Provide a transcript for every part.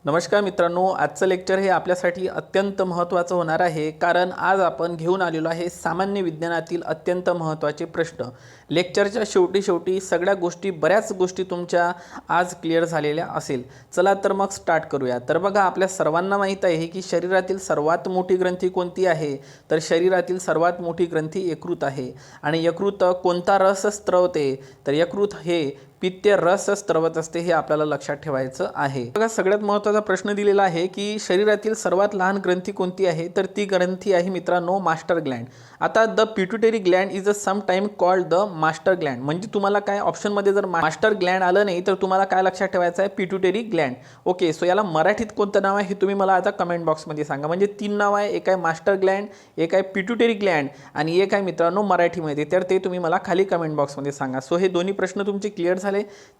नमस्कार मित्रांनो, आजचं लेक्चर हे आपल्यासाठी अत्यंत महत्त्वाचं होणार आहे, कारण आज आपण घेऊन आलेलो आहे सामान्य विज्ञानातील अत्यंत महत्त्वाचे प्रश्न। लेक्चरच्या शेवटी सगळ्या गोष्टी बऱ्याच गोष्टी तुमच्या आज क्लिअर झालेल्या असेल। चला तर मग स्टार्ट करूया। तर बघा, आपल्या सर्वांना माहीत आहे की शरीरातील सर्वात मोठी ग्रंथी कोणती आहे? तर शरीरातील सर्वात मोठी ग्रंथी यकृत आहे। आणि यकृत कोणता रस स्त्रवते? तर यकृत हे पित्त रस स्त्रवत असते, हे आपल्याला लक्षात ठेवायचं आहे। बघा, सगळ्यात महत्त्वाचा प्रश्न दिलेला आहे की शरीरातील सर्वात लहान ग्रंथी कोणती आहे? तर ती ग्रंथी आहे मित्रांनो मास्टर ग्लँड। आता the pituitary gland is some time called the master gland. म्हणजे तुम्हाला काय ऑप्शनमध्ये जर मास्टर ग्लँड आलं नाही तर तुम्हाला काय लक्षात ठेवायचं आहे? Pituitary Gland. ओके, सो याला मराठीत कोणतं नाव आहे हे तुम्ही मला आता कमेंट बॉक्समध्ये सांगा। म्हणजे 3 नाव आहे, एक आहे मास्टर ग्लँड, एक आहे पिट्युटरी ग्लँड आणि एक आहे मित्रांनो मराठीमध्ये। तर ते तुम्ही मला खाली कमेंट बॉक्समध्ये सांगा। सो हे दोन्ही प्रश्न तुमचे क्लिअर झाले।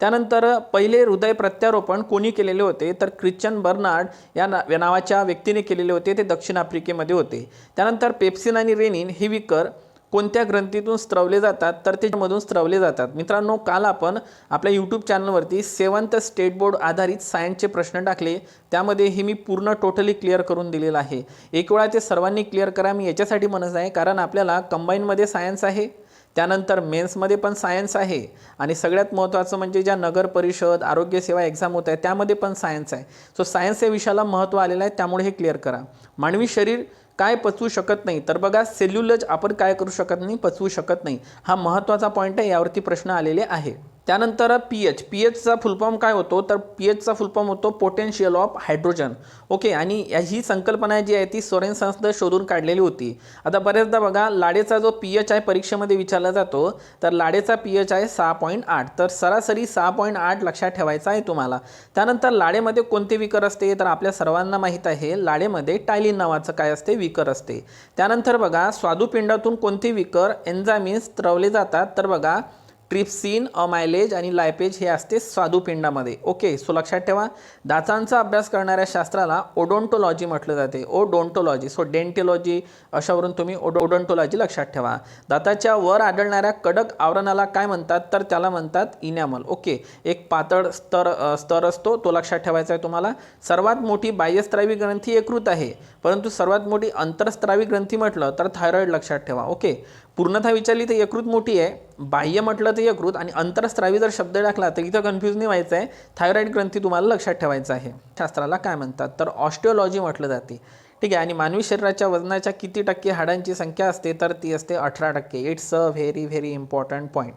त्यानंतर पहिले हृदय प्रत्यारोपण कोणी केलेले होते? तर ख्रिश्चन बर्नार्ड या नावाच्या व्यक्तीने केलेले होते, ते दक्षिण आफ्रिकेमध्ये होते। त्यानंतर पेप्सिन आणि रेनिन हे विकर कोणत्या ग्रंथीतून स्त्रवले जातात? तर त्याच्यामधून स्त्रवले जातात। मित्रांनो, काल आपण आपल्या यूट्यूब चॅनलवरती 7th स्टेट बोर्ड आधारित सायन्सचे प्रश्न टाकले, त्यामध्ये हे मी पूर्ण टोटली क्लिअर करून दिलेलं आहे। एक वेळा ते सर्वांनी क्लिअर करा, मी याच्यासाठी म्हणत आहे कारण आपल्याला कंबाईनमध्ये सायन्स आहे, त्यानंतर मेन्समध्ये पण सायन्स आहे आणि सगळ्यात महत्त्वाचं म्हणजे ज्या नगर परिषद आरोग्य सेवा एक्झाम होत आहे त्यामध्ये पण सायन्स आहे। सो सायन्स या विषयाला महत्त्व आलेलं आहे, त्यामुळे हे क्लिअर करा। मानवी शरीर काय पचवू शकत नाही? तर बघा, सेल्युलोज आपण काय करू शकत नाही? पचवू शकत नाही। हा महत्त्वाचा पॉईंट आहे, यावरती प्रश्न आलेले आहे। त्यानंतर पीएचचा फुल फॉर्म काय होतो? तर पीएचचा फुल फॉर्म होतो पोटेन्शियल ऑफ हायड्रोजन। ओके, आणि ही संकल्पना जी आहे ती सोरेनसनने शोधून काढलेली होती। आता बऱ्याचदा बघा, लाडेचा जो पीएच आहे परीक्षेमध्ये विचारला जातो, तर लाडेचा पीएच आहे 6.8, तर सरासरी 6.8 लक्षात ठेवायचा आहे तुम्हाला। त्यानंतर लाडेमध्ये कोणते विकर असते? तर आपल्या सर्वांना माहीत आहे, लाडेमध्ये टायलिन नावाचं काय असते? विकर असते। त्यानंतर बघा, स्वादुपिंडातून कोणते विकर एन्झाइम्स स्त्रवले जातात? तर बघा, ट्रिप्सिन, अमायलेज आणि लायपेज हे असते स्वादुपिंडामध्ये। ओके, सो लक्षात ठेवा। दातांचा अभ्यास करणाऱ्या शास्त्राला ओडोंटोलॉजी म्हटलं जाते, ओडोंटोलॉजी। सो डेंटोलॉजी अशावरून तुम्ही ओडोंटोलॉजी लक्षात ठेवा। दाताच्या वर आढळणाऱ्या कडक आवरणाला काय म्हणतात? तर त्याला म्हणतात इनॅमल। ओके, एक पातळ स्तर असतो, तो लक्षात ठेवायचा आहे तुम्हाला। सर्वात मोठी बाह्यस्त्रावी ग्रंथी यकृत आहे, परंतु सर्वात मोठी अंतरस्त्रावी ग्रंथी म्हटलं तर थायरॉइड लक्षात ठेवा। ओके, पूर्णतः विचारली तर यकृत मोठी आहे, बाह्य म्हटलं तर यकृत आणि अंतरस्त्रावी जर शब्द टाकला तर इथं कन्फ्यूज नाही व्हायचं आहे। थायरॉइड ग्रंथी तुम्हाला लक्षात ठेवायचं आहे। शास्त्राला काय म्हणतात? तर ऑस्टिओलॉजी म्हटलं जाते। ठीक आहे, आणि मानवी शरीराच्या वजनाच्या किती टक्के हाडांची संख्या असते? तर ती असते 18%। It's a very important point.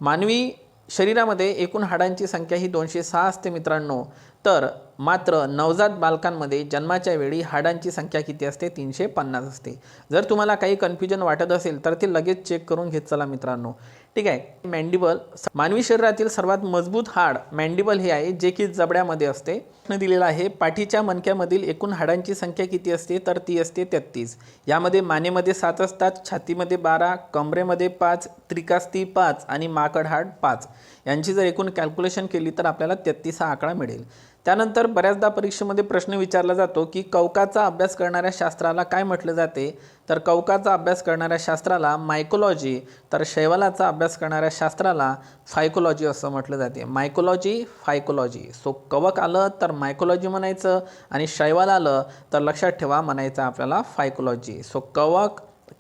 मानवी शरीरामध्ये एकूण हाडांची संख्या ही 206 असते मित्रांनो, तर मात्र नवजात बालकांमध्ये जन्माच्या वेळी हाडांची संख्या किती असते? 350 असते। जर तुम्हाला काही कन्फ्युजन वाटत असेल तर ते लगेच चेक करून घेत चला मित्रांनो। ठीक आहे, मॅन्डिबल, मानवी शरीरातील सर्वात मजबूत हाड मॅन्डिबल हे आहे, जे की जबड्यामध्ये असते। दिलेला आहे, पाठीच्या मणक्यामधील एकूण हाडांची संख्या किती असते? तर ती असते 33। यामध्ये मानेमध्ये 7 असतात, छातीमध्ये 12, कमरेमध्ये 5, त्रिकास्ती 5 आणि माकड हाड 5। यांची जर एकूण कॅल्क्युलेशन केली तर आपल्याला 33 हा आकडा मिळेल। त्यानंतर बऱ्याचदा परीक्षेमध्ये प्रश्न विचारला जातो की कवकाचा अभ्यास करणाऱ्या शास्त्राला काय म्हटलं जाते? तर कवकाचा अभ्यास करणाऱ्या शास्त्राला मायकोलॉजी, तर शैवालाचा अभ्यास करणाऱ्या शास्त्राला फायकोलॉजी असं म्हटलं जाते। मायकोलॉजी, फायकोलॉजी। सो कवक आलं तर मायकोलॉजी म्हणायचं आणि शैवाल आलं तर लक्षात ठेवा म्हणायचं आपल्याला फायकोलॉजी। सो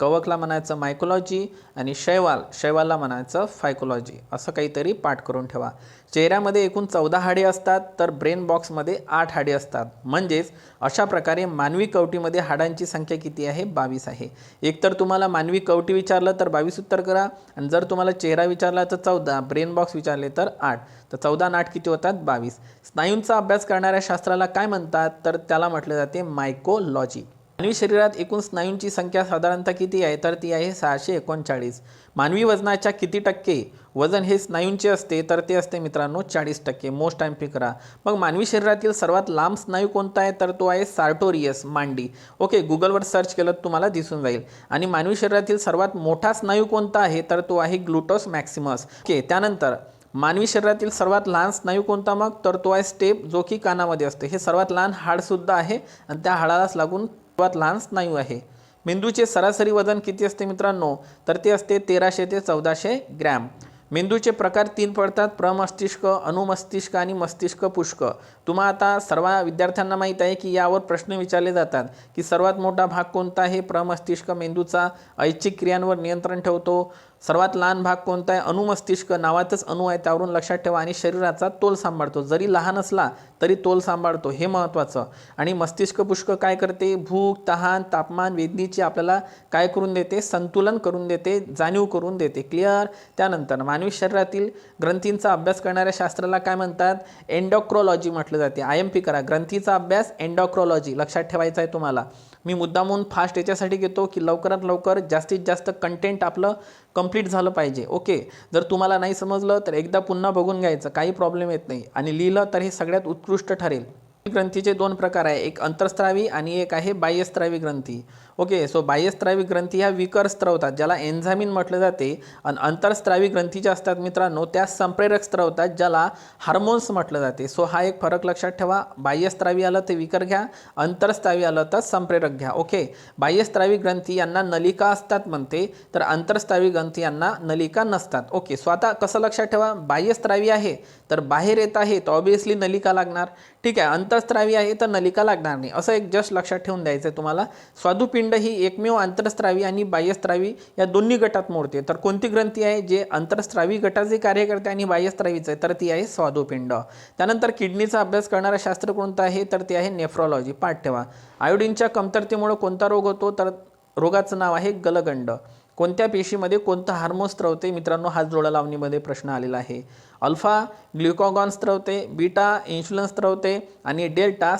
कवकला म्हणायचं मायकोलॉजी आणि शैवालला म्हणायचं फायकोलॉजी, असं काहीतरी पाठ करून ठेवा। चेहऱ्यामध्ये एकूण 14 हाडे असतात, तर ब्रेन बॉक्समध्ये 8 हाडे असतात। म्हणजेच अशा प्रकारे मानवी कवटीमध्ये हाडांची संख्या किती आहे? 22 आहे। एकतर तुम्हाला मानवी कवटी विचारलं तर 22 उत्तर करा, आणि जर तुम्हाला चेहरा विचारला तर 14, ब्रेन बॉक्स विचारले तर 8, तर 14 आणि 8 किती होतात? 22। स्नायूंचा अभ्यास करणाऱ्या शास्त्राला काय म्हणतात? तर त्याला म्हटलं जाते मायकोलॉजी। मानवी शरीरात एकूण स्नायूंची संख्या साधारणतः किती आहे? तर ती आहे 639। मानवी वजनाच्या किती टक्के वजन हे स्नायूंचे असते? तर ते असते मित्रांनो 40%। मोस्ट टाइम पिक करा। मग मानवी शरीरातील सर्वात लांब स्नायू कोणता आहे? तर तो आहे सार्टोरियस, मांडी। ओके, गुगलवर सर्च केलं तुम्हाला दिसून जाईल। आणि मानवी शरीरातील सर्वात मोठा स्नायू कोणता आहे? तर तो आहे ग्लुटोस मॅक्सिमस। ओके, त्यानंतर मानवी शरीरातील सर्वात लहान स्नायू कोणता? मग तर तो आहे स्टेप, जो की कानामध्ये असते। हे सर्वात लहान हाडसुद्धा आहे आणि त्या हाडालाच लागून सर्वात लहान स्नायू आहे। मेंदूचे सरासरी वजन किती असते मित्रांनो? तर ते असते 1300 ते 1400 ग्रॅम। मेंदूचे प्रकार 3 पडतात, प्रमस्तिष्क, अनुमस्तिष्क आणि मस्तिष्क पुष्क. तुम्हा आता सर्व विद्यार्थ्यांना माहीत आहे की यावर प्रश्न विचारले जातात की सर्वात मोठा भाग कोणता आहे? प्रमस्तिष्क मेंदूचा ऐच्छिक क्रियांवर नियंत्रण ठेवतो. सर्वात लहान भाग कोणता आहे? अनुमस्तिष्क, नावातच अणु आहे त्यावरून लक्षात ठेवा, आणि शरीराचा तोल सांभाळतो. जरी लहान असला तरी तोल सांभाळतो, हे महत्त्वाचं. आणि मस्तिष्क पुष्क काय करते? भूक, तहान, तापमान, वेदनीची आपल्याला काय करून देते? संतुलन करून देते, जाणीव करून देते. क्लिअर? त्यानंतर मानवी शरीरातील ग्रंथींचा अभ्यास करणाऱ्या शास्त्राला काय म्हणतात? एंडोक्रोलॉजी म्हटलं जाते. IMP करा, ग्रंथीचा अभ्यास एंडोक्रोलॉजी लक्षात ठेवायचा आहे तुम्हाला. मी मुद्दामून फास्ट याच्यासाठी घेतो की लवकरात लवकर जास्तीत जास्त कंटेंट आपलं कंप्लीट झालं पाहिजे. ओके, जर तुम्हाला नाही समजलं तर एकदा पुन्हा बघून घ्यायचं, काही प्रॉब्लेम येत नाही, आणि लिहिलं तर हे सगळ्यात उत्कृष्ट ठरेल. ग्रंथीचे 2 प्रकार आहे, एक अंतर्स्रावी आणि एक आहे बाह्यस्रावी ग्रंथी. ओके, सो बाह्यस्रावी ग्रंथी ह्या विकर स्त्रवतात, ज्याला एन्झामिन म्हटलं जाते, आणि अंतर्स्रावी ग्रंथी ज्या असतात मित्रांनो त्या संप्रेरक स्त्रवतात, ज्याला हार्मोन्स म्हटलं जाते. सो हा एक फरक लक्षात ठेवा. बाह्यस्रावी आलं तर विकर घ्या, अंतर्स्रावी आलं तर संप्रेरक घ्या. ओके, बाह्यस्रावी ग्रंथी यांना नलिका असतात म्हणते, तर अंतर्स्रावी ग्रंथी यांना नलिका नसतात. ओके, सो आता कसं लक्षात ठेवा? बाह्यस्रावी आहे तर बाहेर येत आहे तर ऑब्वियसली नलिका लागणार. ठीक आहे, अंतर्स्रावी आहे तर नलिका लागणार नाही, असं एक जस्ट लक्षात ठेवून द्यायचं आहे तुम्हाला. स्वादुपिंड ही एकमेव अंतर्स्रावी आणि बाह्यस्रावी या दोन्ही गटात मोडते. तर कोणती ग्रंथी आहे जे अंतर्स्रावी गटाचे कार्य करते आणि बाह्यस्रावीचं आहे? तर ती आहे स्वादुपिंड. त्यानंतर किडनीचा अभ्यास करणारं शास्त्र कोणतं आहे? तर ते आहे नेफ्रॉलॉजी. पाठ ठेवा. आयोडीनच्या कमतरतेमुळे कोणता रोग होतो? तर रोगाचं नाव आहे गलगंड. कोणत्या पेशीमध्ये कोणतं हार्मोन स्त्रवते? मित्रांनो हात जोडा लावणीमध्ये प्रश्न आलेला आहे. अल्फा ग्लुकागॉन स्त्रवते, बीटा इन्शुलिन स्त्रवते, आणि डेल्टा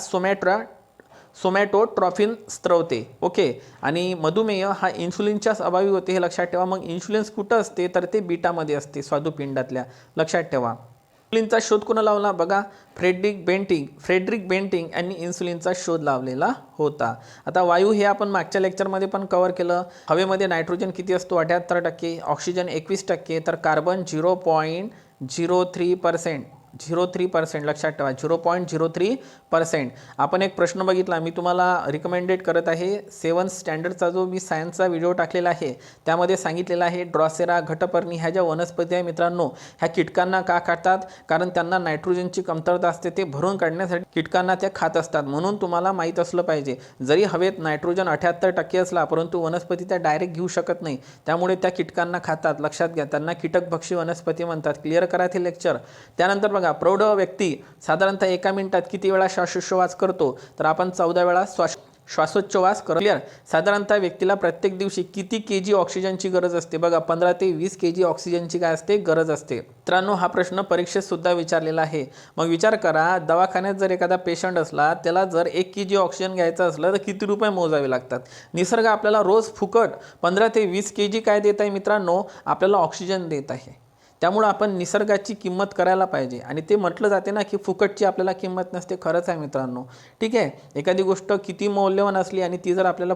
सोमॅटोट्रॉफिन स्त्रवते. ओके, आणि मधुमेह हा इन्शुलिनच्याच अभावी होते, हे लक्षात ठेवा. मग इन्शुलिन कुठं असते? तर ते बीटामध्ये असते, स्वादुपिंडातल्या. लक्षात ठेवा. इन्सुलिनचा शोध कोण लावला? बघा, फ्रेडरिक बेंटिंग यांनी इन्सुलिनचा शोध लावलेला होता. आता वायू हे आपण मागच्या लेक्चरमध्ये पण कव्हर केलं. हवेमध्ये नायट्रोजन किती असतो? 78%, ऑक्सिजन 21%, तर कार्बन 0.03%. लक्षात ठेवा, 0.03%. आपण एक प्रश्न बघितला, मी तुम्हाला रिकमेंडेड करत आहे 7th स्टँडर्डचा जो मी सायन्सचा व्हिडिओ टाकलेला आहे त्यामध्ये सांगितलेला आहे ड्रॉसेरा, घटपर्णी ह्या ज्या वनस्पती आहे मित्रांनो, ह्या कीटकांना का खातात? कारण त्यांना नायट्रोजनची कमतरता असते, ते भरून काढण्यासाठी कीटकांना त्या खात असतात. म्हणून तुम्हाला माहीत असलं पाहिजे, जरी हवेत नायट्रोजन 78% असला परंतु वनस्पती त्या डायरेक्ट घेऊ शकत नाही, त्यामुळे त्या कीटकांना खातात. लक्षात घ्या, त्यांना कीटकभक्षी वनस्पती म्हणतात. क्लिअर करा ते लेक्चर. त्यानंतर बघा, प्रौढ व्यक्ती साधारणतः 1 मिनिटात किती वेळा श्वासोच्छवास करतो? तर आपण 14 वेळा श्वासोच्छवास करतो. क्लिअर? साधारणतः व्यक्तीला प्रत्येक दिवशी किती kg ऑक्सिजनची गरज असते? बघा, 15 ते 20 kg ऑक्सिजनची काय असते? गरज असते. मित्रांनो हा प्रश्न परीक्षेत सुद्धा विचारलेला आहे. मग विचार करा, दवाखान्यात जर एखादा पेशंट असला, त्याला जर 1 kg ऑक्सिजन घ्यायचं असलं तर किती रुपये मोजावे लागतात? निसर्ग आपल्याला रोज फुकट 15 ते 20 kg काय देत आहे मित्रांनो? आपल्याला ऑक्सिजन देत आहे. त्यामुळे आपण निसर्गाची किंमत करायला पाहिजे. आणि ते म्हटलं जाते ना की फुकटची आपल्याला किंमत नसते. खरंच आहे मित्रांनो. ठीक आहे, एखादी गोष्ट किती मौल्यवान असली आणि ती जर आपल्याला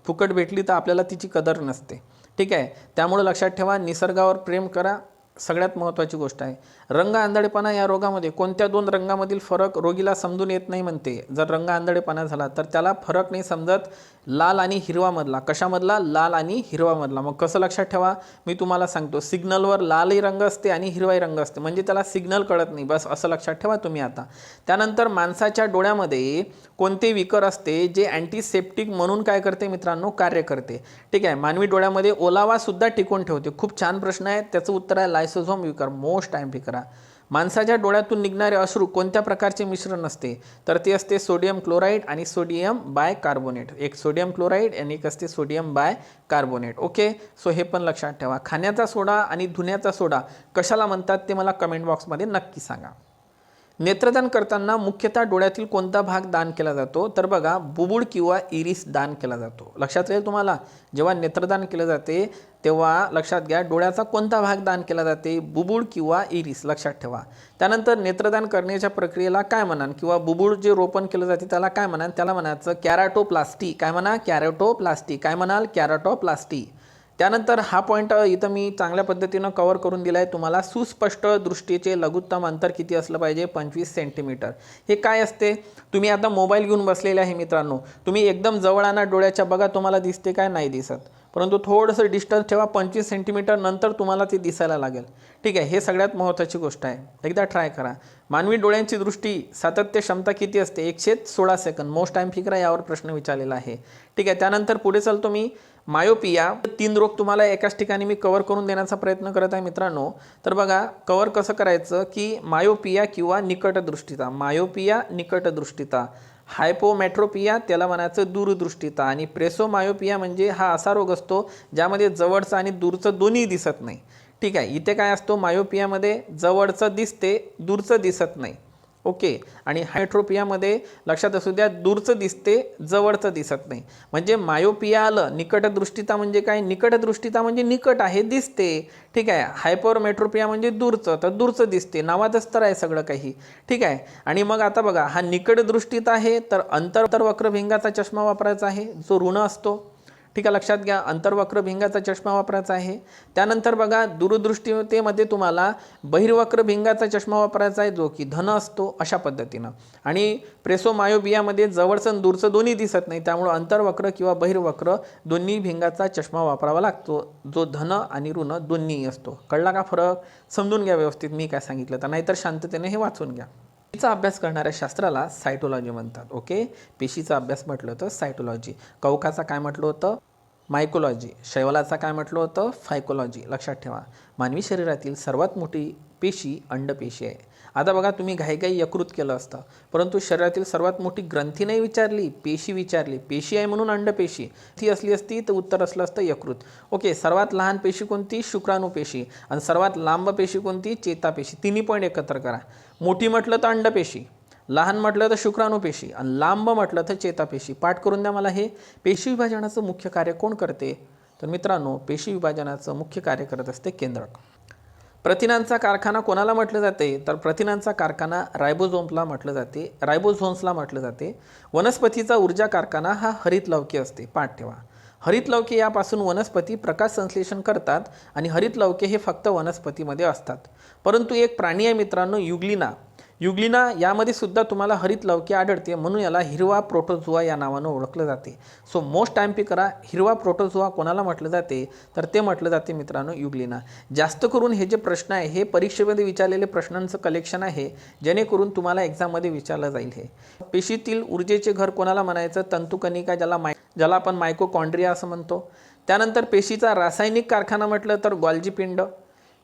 फुकट भेटली तर आपल्याला तिची कदर नसते. ठीक आहे, त्यामुळे लक्षात ठेवा, निसर्गावर प्रेम करा, सगळ्यात महत्त्वाची गोष्ट आहे. रंग आंधळेपणा या रोगामध्ये कोणत्या 2 रंगामधील फरक रोगीला समजून येत नाही म्हणते? जर रंग आंधळेपणा झाला तर त्याला फरक नाही समजत लाल आणि हिरवा मधला. कशामधला? लाल आणि हिरवा मधला. मग कसं लक्षात ठेवा? मी तुम्हाला सांगतो, सिग्नलवर लालही रंग असते आणि हिरवाही रंग असते, म्हणजे त्याला सिग्नल कळत नाही. बस असं लक्षात ठेवा तुम्ही आता. त्यानंतर माणसाच्या डोळ्यामध्ये कोणते विकर असते जे अँटीसेप्टिक म्हणून काय करते मित्रांनो? कार्य करते. ठीक आहे, मानवी डोळ्यामध्ये ओलावा सुद्धा टिकवून ठेवते. खूप छान प्रश्न आहे, त्याचं उत्तर आहे लायसोझोम विकर. मोस्ट IMP करा. माणसाच्या डोळ्यातून निघणारे अश्रू कोणत्या प्रकारचे मिश्रण असते? तर ते असते सोडियम क्लोराईड आणि सोडियम बायकार्बोनेट. एक सोडियम क्लोराईड आणि एक असते सोडियम बायकार्बोनेट. ओके, सो हे पण लक्षात ठेवा. खाण्याचा सोडा आणि धुण्याचा सोडा कशाला म्हणतात ते मला कमेंट बॉक्समध्ये नक्की सांगा. नेत्रदान करताना मुख्यतः डोळ्यातील कोणता भाग दान केला जातो? तर बघा, बुबुळ किंवा इरिस दान केला जातो. लक्षात राहील तुम्हाला, जेव्हा नेत्रदान केलं जाते तेव्हा लक्षात घ्या डोळ्याचा कोणता भाग दान केला जाते? बुबुळ किंवा इरिस. लक्षात ठेवा. त्यानंतर नेत्रदान करण्याच्या प्रक्रियेला काय म्हणाल? किंवा बुबुळ जे रोपण केलं जाते त्याला काय म्हणाल? त्याला म्हणायचं कॅराटोप्लास्टी. काय म्हणा? कॅराटोप्लास्टी. काय म्हणाल? कॅराटोप्लास्टी. त्यानंतर हा पॉईंट इथं मी चांगल्या पद्धतीनं कव्हर करून दिला आहे तुम्हाला. सुस्पष्ट दृष्टीचे लघुत्तम अंतर किती असलं पाहिजे? 25 सेंटीमीटर. हे काय असते? तुम्ही आता मोबाईल घेऊन बसलेले आहे मित्रांनो, तुम्ही एकदम जवळ आणा डोळ्याच्या, बघा तुम्हाला दिसते काय? नाही दिसत. परंतु थोडंसं डिस्टन्स ठेवा, 25 सेंटीमीटर नंतर तुम्हाला ते दिसायला लागेल. ठीक आहे, हे सगळ्यात महत्त्वाची गोष्ट आहे. एकदा ट्राय करा. मानवी डोळ्यांची दृष्टी सातत्य क्षमता किती असते? 116 सेकंद. मोस्ट टाईम फिकर यावर प्रश्न विचारलेला आहे. ठीक आहे, त्यानंतर पुढे चालतो मी. मायोपिया, 3 रोग तुम्हाला एकाच ठिकाणी मी कव्हर करून देण्याचा प्रयत्न करत आहे मित्रांनो. तर बघा कव्हर कसं करायचं की मायोपिया किंवा निकटदृष्टिता, मायोपिया निकटदृष्टिता, हायपोमेट्रोपिया त्याला म्हणायचं दूरदृष्टिता, आणि प्रेसोमायोपिया म्हणजे हा असा रोग असतो ज्यामध्ये जवळचं आणि दूरचं दोन्ही दिसत नाही. ठीक आहे, इथे काय असतो? मायोपियामध्ये जवळचं दिसते, दूरचं दिसत नाही. ओके, आणि हायट्रोपियामध्ये लक्षात असू द्या, दूरचं दिसते, जवळचं दिसत नाही. म्हणजे मायोपिया आलं. निकटदृष्टिता म्हणजे काय? निकटदृष्टिता म्हणजे निकट आहे, दिसते. ठीक आहे, हायपरमेट्रोपिया म्हणजे दूरचं, तर दूरचं दिसते, नावातच तर आहे सगळं काही. ठीक आहे, आणि मग आता बघा हा निकटदृष्टिता आहे, तर अंतर्वक्रभिंगाचा चष्मा वापरायचा आहे जो ऋण असतो. ठीक आहे, लक्षात घ्या, अंतर्वक्रभिंगाचा चष्मा वापरायचा आहे. त्यानंतर बघा दूरदृष्टितेमध्ये तुम्हाला बहिर्वक्रभिंगाचा चष्मा वापरायचा आहे जो की धन असतो, अशा पद्धतीनं. आणि प्रेसोमायोपियामध्ये जवळचं दूरचं दोन्ही दिसत नाही, त्यामुळं अंतर्वक्र किंवा बहिर्वक्र दोन्ही भिंगाचा चष्मा वापरावा लागतो जो धन आणि ऋण दोन्ही असतो. कळला का फरक? समजून घ्या व्यवस्थित मी काय सांगितलं तर, नाहीतर शांततेने हे वाचून घ्या. पेशीचा अभ्यास करणाऱ्या शास्त्राला सायटोलॉजी म्हणतात. ओके, पेशीचा अभ्यास म्हटलं तर सायटोलॉजी. कवकाचा काय म्हटलं होतं? मायकोलॉजी. शैवालाचा काय म्हटलं होतं? फायकोलॉजी. लक्षात ठेवा, मानवी शरीरातील सर्वात मोठी पेशी अंडपेशी आहे. आता बघा तुम्ही घाईघाई यकृत केलं असतं, परंतु शरीरातील सर्वात मोठी ग्रंथी नाही विचारली, पेशी विचारली. पेशी आहे म्हणून अंडपेशी. ती असली असती तर उत्तर असलं असतं यकृत. ओके, सर्वात लहान पेशी कोणती? शुक्राणुपेशी. आणि सर्वात लांब पेशी कोणती? चेतापेशी. तिन्ही पॉईंट एकत्र करा. मोठी म्हटलं तर अंडपेशी, लहान म्हटलं तर शुक्राणुपेशी, आणि लांब म्हटलं तर चेतापेशी. पाठ करून द्या मला हे. पेशी विभाजनाचं मुख्य कार्य कोण करते? तर मित्रांनो, पेशी विभाजनाचं मुख्य कार्य करत असते केंद्रक. प्रथिनांचा कारखाना कोणाला म्हटलं जाते? तर प्रथिनांचा कारखाना रायबोझोम्सला म्हटलं जाते, रायबोझोम्सला म्हटलं जाते. वनस्पतीचा ऊर्जा कारखाना हा हरितलवके असते. पाठ ठेवा. हरितलवके यापासून वनस्पती प्रकाश संश्लेषण करतात, आणि हरितलवके हे फक्त वनस्पतीमध्ये असतात. परंतु एक प्राणी आहे मित्रांनो, युग्लिना. युग्लिना यामध्ये सुद्धा तुम्हाला हरितलवके आढळते, म्हणून याला हिरवा प्रोटोझोआ या नावानं ओळखलं जाते. सो मोस्ट टाईम पी करा, हिरवा प्रोटोझोआ कोणाला म्हटलं जाते? तर ते म्हटलं जाते मित्रांनो युग्लिना. जास्त करून हे जे प्रश्न आहे हे परीक्षेमध्ये विचारलेले प्रश्नांचं कलेक्शन आहे, जेणेकरून तुम्हाला एक्झाममध्ये विचारलं जाईल. हे पेशीतील ऊर्जेचे घर कोणाला म्हणायचं? तंतुकणिका, ज्याला आपण मायटोकॉन्ड्रिया असं म्हणतो. त्यानंतर पेशीचा रासायनिक कारखाना म्हटलं तर गॉल्जी पिंड.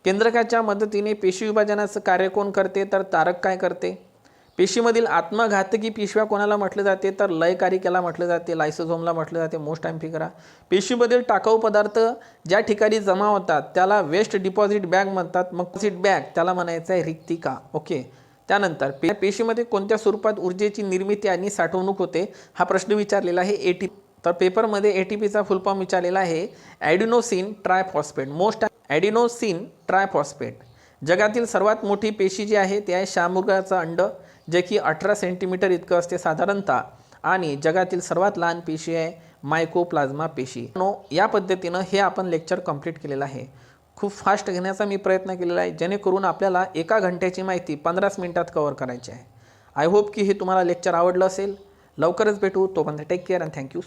केंद्रकाच्या मदतीने पेशी विभाजनाचं कार्य कोण करते? तर तारक काय करते? पेशीमधील आत्मघातकी पिशव्या कोणाला म्हटलं जाते? तर लयकारिकेला म्हटलं जाते, लायसोझोमला म्हटलं जाते. मोस्ट टाईम फी करा. पेशीमधील टाकाऊ पदार्थ ज्या ठिकाणी जमा होतात त्याला वेस्ट डिपॉझिट बॅग म्हणतात. मग डिपॉझिट बॅग त्याला म्हणायचं आहे रिक्तिका. ओके, त्यानंतर पेशीमध्ये कोणत्या स्वरूपात ऊर्जेची निर्मिती आणि साठवणूक होते? हा प्रश्न विचारलेला आहे एटीपी. तर पेपरमध्ये एटीपीचा फुल फॉर्म विचारलेला आहे adenosine triphosphate. Most adenosine triphosphate. जगातील सर्वात मोठी पेशी जी आहे ती आहे शामुगाचं अंड, जे की 18 सेंटीमीटर इतकं असते साधारणतः. आणि जगातील सर्वात लहान पेशी आहे मायकोप्लाझ्मा पेशी. या पद्धतीनं हे आपण लेक्चर कंप्लीट केलेलं आहे. खूप फास्ट घेण्याचा मी प्रयत्न केलेला आहे, जेणेकरून आपल्याला 1 घंट्याची माहिती 15 मिनिटात कव्हर करायची आहे. आय होप की हे तुम्हाला लेक्चर आवडलं असेल. लवकरच भेटू. तोपर्यंत टेक केअर अँड थँक्यू.